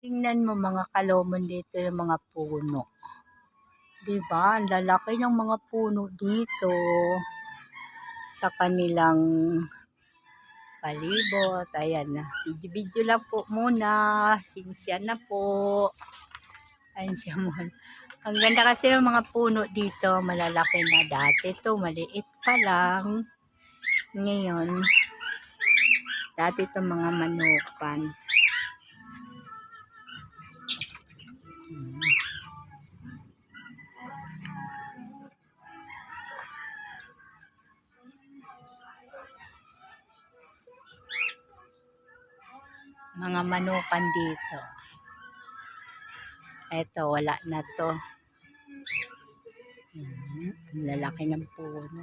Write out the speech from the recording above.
Tingnan mo mga kalomon dito yung mga puno. 'Di ba? Ang lalaki ng mga puno dito sa kanilang palibot. Ayan na. Video-video lang po muna. Sinsya na po. Sinsya muna. Ang ganda kasi ng mga puno dito. Malalaki na dati. Ito maliit pa lang. Ngayon, dati ito mga manukan. Mga manukan dito. Eto, wala na to. Ang lalaki ng puno.